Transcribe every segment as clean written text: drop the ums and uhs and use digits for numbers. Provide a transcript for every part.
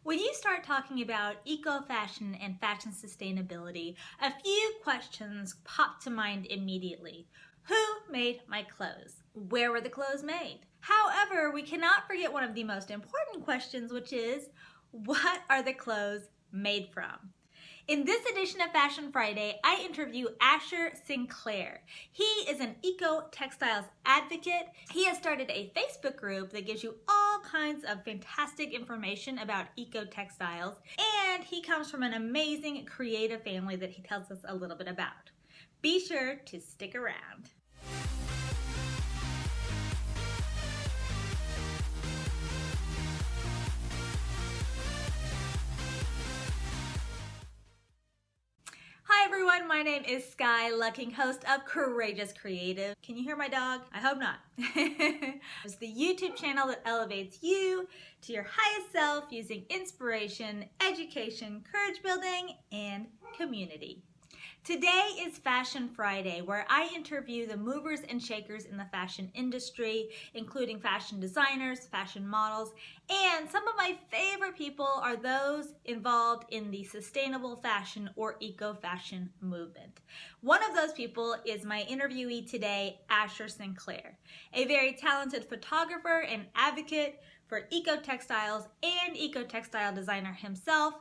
When you start talking about eco-fashion and fashion sustainability, a few questions pop to mind immediately. Who made my clothes? Where were the clothes made? However, we cannot forget one of the most important questions, which is, what are the clothes made from? In this edition of Fashion Friday, I interview Asher Sinclair. He is an eco-textiles advocate. He has started a Facebook group that gives you all kinds of fantastic information about eco-textiles, and he comes from an amazing creative family that he tells us a little bit about. Be sure to stick around. Hi everyone, my name is Sky Lucking, host of Courageous Creative. Can you hear my dog? I hope not. It's the YouTube channel that elevates you to your highest self using inspiration, education, courage building, and community. Today is Fashion Friday, where I interview the movers and shakers in the fashion industry, including fashion designers, fashion models, and some of my favorite people are those involved in the sustainable fashion or eco-fashion movement. One of those people is my interviewee today, Asher Sinclair, a very talented photographer and advocate for eco-textiles and eco-textile designer himself.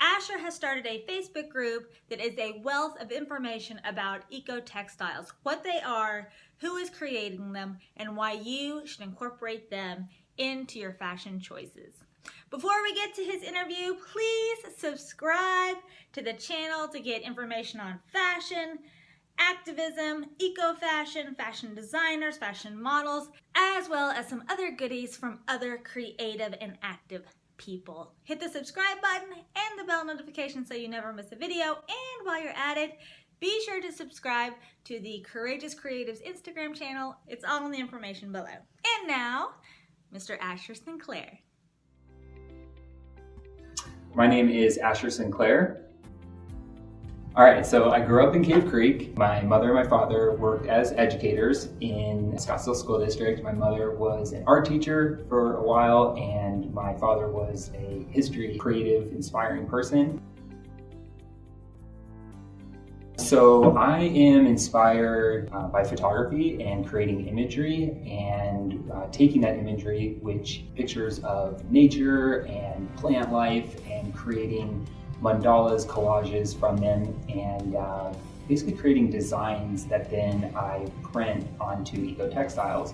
Asher has started a Facebook group that is a wealth of information about eco-textiles, what they are, who is creating them, and why you should incorporate them into your fashion choices. Before we get to his interview, please subscribe to the channel to get information on fashion, activism, eco-fashion, fashion designers, fashion models, as well as some other goodies from other creative and active people. Hit the subscribe button and the bell notification so you never miss a video. And while you're at it, be sure to subscribe to the Courageous Creatives Instagram channel. It's all in the information below. And now, Mr. Asher Sinclair. My name is Asher Sinclair. All right, so I grew up in Cave Creek. My mother and my father worked as educators in Scottsdale School District. My mother was an art teacher for a while, and my father was a history, creative, inspiring person. So I am inspired by photography and creating imagery and taking that imagery, which pictures of nature and plant life, and creating mandalas, collages from them, and basically creating designs that then I print onto eco-textiles.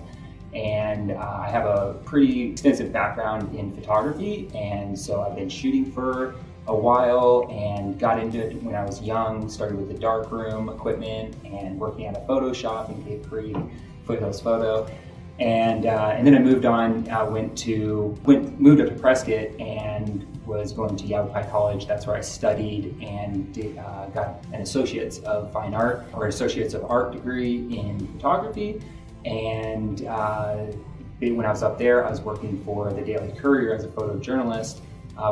And I have a pretty extensive background in photography, and so I've been shooting for a while and got into it when I was young, started with the darkroom equipment and working at a photo shop in Cave Creek, Foothills Photo. And then I moved on, moved up to Prescott and was going to Yavapai College. That's where I studied and got an Associates of Fine Art or Associates of Art degree in photography. And when I was up there, I was working for the Daily Courier as a photojournalist,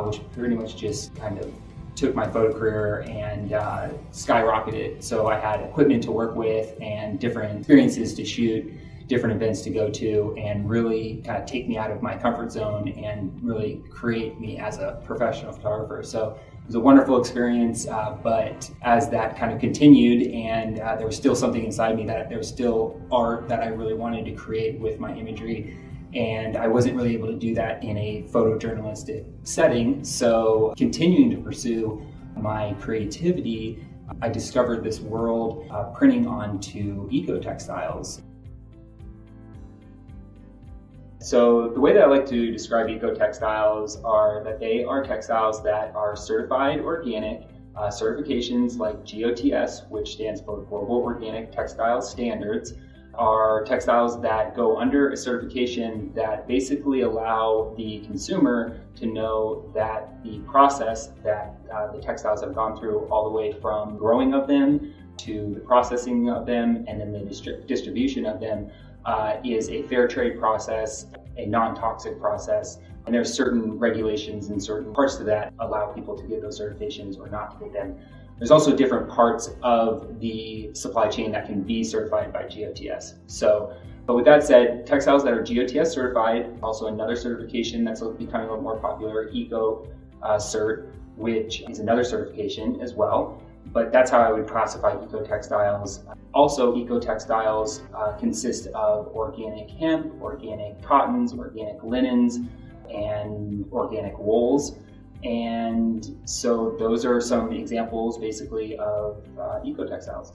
which pretty much just kind of took my photo career and skyrocketed. So I had equipment to work with and different experiences to shoot, different events to go to, and really kind of take me out of my comfort zone and really create me as a professional photographer. So it was a wonderful experience, but as that kind of continued and there was still something inside me, that there was still art that I really wanted to create with my imagery, and I wasn't really able to do that in a photojournalistic setting. So continuing to pursue my creativity, I discovered this world printing onto eco-textiles. So the way that I like to describe eco-textiles are that they are textiles that are certified organic, certifications like GOTS, which stands for Global Organic Textile Standards, are textiles that go under a certification that basically allow the consumer to know that the process that the textiles have gone through, all the way from growing of them to the processing of them and then the distribution of them, is a fair trade process, a non-toxic process, and there's certain regulations and certain parts to that allow people to get those certifications or not to get them. There's also different parts of the supply chain that can be certified by GOTS. But with that said, textiles that are GOTS certified, also another certification that's becoming a little more popular, Eco cert, which is another certification as well. But that's how I would classify eco-textiles. Also, eco-textiles consist of organic hemp, organic cottons, organic linens, and organic wools. And so those are some examples basically of eco-textiles.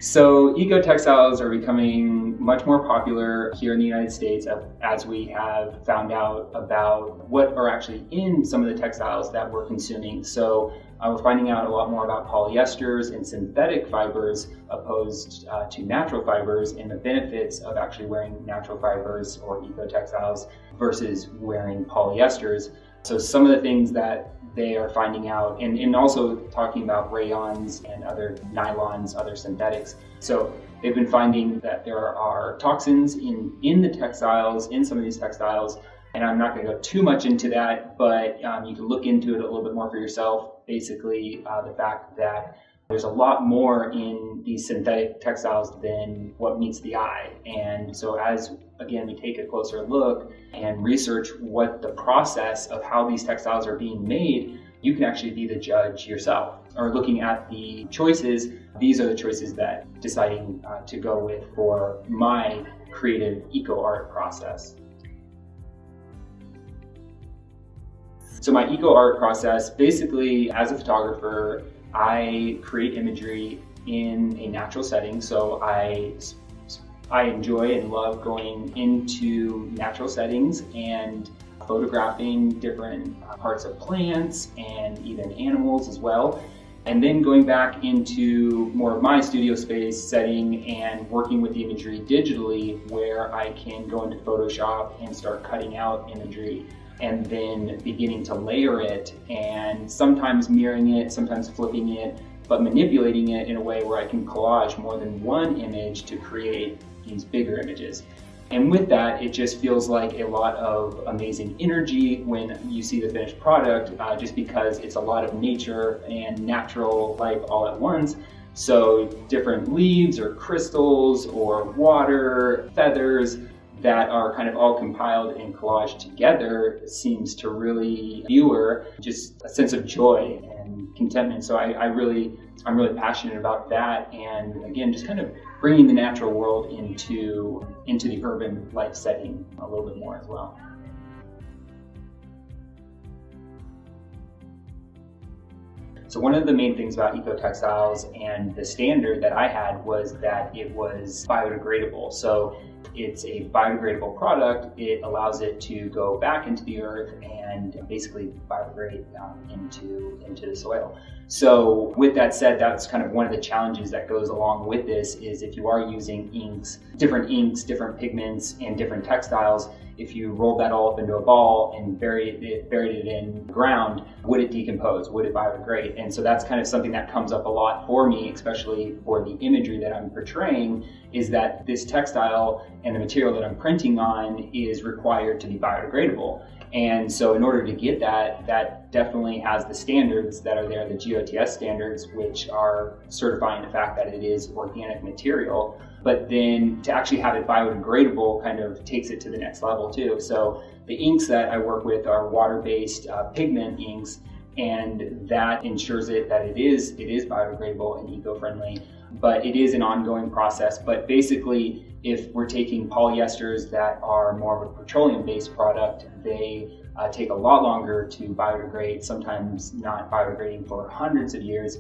So eco-textiles are becoming much more popular here in the United States as we have found out about what are actually in some of the textiles that we're consuming. So we're finding out a lot more about polyesters and synthetic fibers opposed to natural fibers, and the benefits of actually wearing natural fibers or eco-textiles versus wearing polyesters. So some of the things that they are finding out, and also talking about rayons and other nylons, other synthetics. So they've been finding that there are toxins in the textiles, in some of these textiles, and I'm not going to go too much into that, but you can look into it a little bit more for yourself. Basically, the fact that there's a lot more in these synthetic textiles than what meets the eye. And so as, again, we take a closer look and research what the process of how these textiles are being made, you can actually be the judge yourself. Or looking at the choices, these are the choices that deciding to go with for my creative eco art process. So my eco art process, basically as a photographer, I create imagery in a natural setting. So I enjoy and love going into natural settings and photographing different parts of plants and even animals as well. And then going back into more of my studio space setting and working with the imagery digitally, where I can go into Photoshop and start cutting out imagery and then beginning to layer it, and sometimes mirroring it, sometimes flipping it, but manipulating it in a way where I can collage more than one image to create these bigger images. And with that, it just feels like a lot of amazing energy when you see the finished product, just because it's a lot of nature and natural life all at once. So different leaves or crystals or water, feathers, that are kind of all compiled and collaged together seems to really viewer just a sense of joy and contentment. So I'm really passionate about that, and again, just kind of bringing the natural world into the urban life setting a little bit more as well. So one of the main things about eco-textiles and the standard that I had was that it was biodegradable. So it's a biodegradable product. It allows it to go back into the earth and basically biodegrade into the soil. So with that said, that's kind of one of the challenges that goes along with this, is if you are using inks, different pigments, and different textiles, if you rolled that all up into a ball and buried it in the ground, would it decompose? Would it biodegrade? And so that's kind of something that comes up a lot for me, especially for the imagery that I'm portraying, is that this textile and the material that I'm printing on is required to be biodegradable. And so in order to get that definitely has the standards that are there, the GOTS standards, which are certifying the fact that it is organic material. But then to actually have it biodegradable kind of takes it to the next level too. So the inks that I work with are water-based pigment inks, and that ensures that it is biodegradable and eco-friendly. But it is an ongoing process. But basically, if we're taking polyesters that are more of a petroleum-based product, they take a lot longer to biodegrade, sometimes not biodegrading for hundreds of years,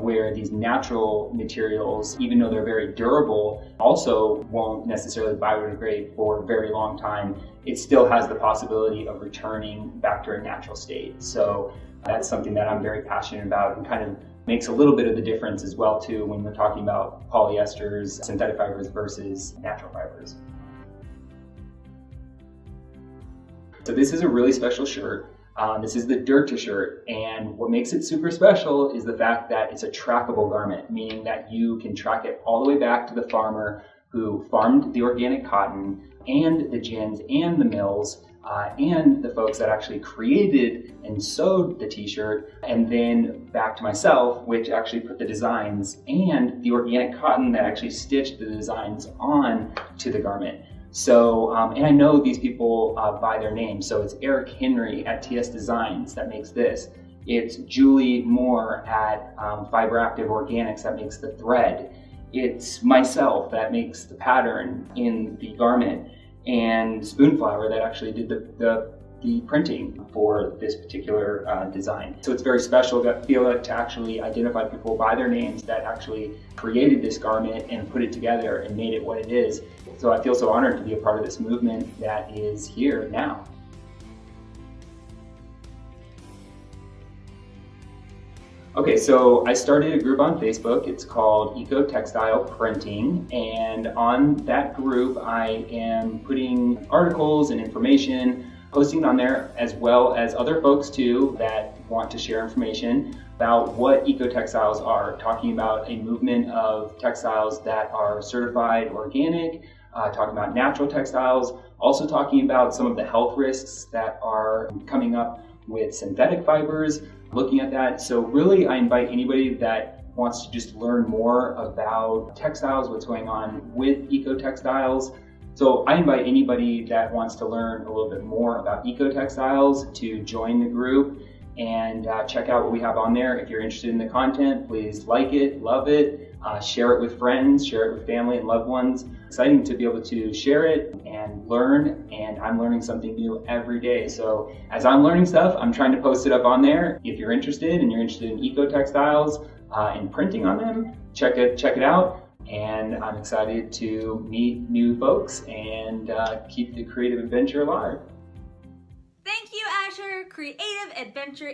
where these natural materials, even though they're very durable, also won't necessarily biodegrade for a very long time. It still has the possibility of returning back to a natural state. So that's something that I'm very passionate about, and kind of makes a little bit of the difference as well too when we're talking about polyesters, synthetic fibers versus natural fibers. So this is a really special shirt. This is the Dirta shirt, and what makes it super special is the fact that it's a trackable garment, meaning that you can track it all the way back to the farmer who farmed the organic cotton, and the gins and the mills, and the folks that actually created and sewed the t-shirt, and then back to myself, which actually put the designs and the organic cotton that actually stitched the designs on to the garment. So, and I know these people by their names. So it's Eric Henry at TS Designs that makes this. It's Julie Moore at Fiber Active Organics that makes the thread. It's myself that makes the pattern in the garment, and Spoonflower that actually did the printing for this particular design. So it's very special to feel like to actually identify people by their names that actually created this garment and put it together and made it what it is. So I feel so honored to be a part of this movement that is here now. Okay, so I started a group on Facebook. It's called Eco Textile Printing, and on that group I am putting articles and information, posting on there, as well as other folks too that want to share information about what eco-textiles are, talking about a movement of textiles that are certified organic, talking about natural textiles, also talking about some of the health risks that are coming up with synthetic fibers, looking at that. So really I invite anybody that wants to just learn more about textiles, what's going on with eco-textiles. So I invite anybody that wants to learn a little bit more about eco-textiles to join the group and check out what we have on there. If you're interested in the content, please like it, love it, share it with friends, share it with family and loved ones. Exciting to be able to share it and learn, and I'm learning something new every day. So as I'm learning stuff, I'm trying to post it up on there. If you're interested and you're interested in eco-textiles and printing on them, check it out. And I'm excited to meet new folks and keep the creative adventure alive. Thank you, Asher. Creative adventure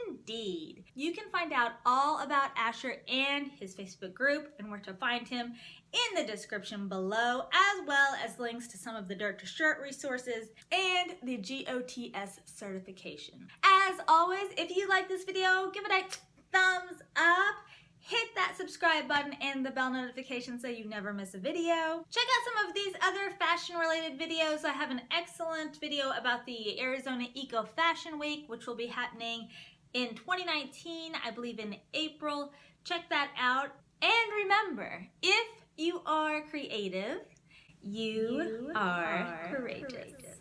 indeed. You can find out all about Asher and his Facebook group and where to find him in the description below, as well as links to some of the Dirt to Shirt resources and the GOTS certification. As always, if you like this video, give it a thumbs up. Hit that subscribe button and the bell notification so you never miss a video. Check out some of these other fashion related videos. I have an excellent video about the Arizona Eco Fashion Week, which will be happening in 2019, I believe in April. Check that out. And remember, if you are creative, you are courageous.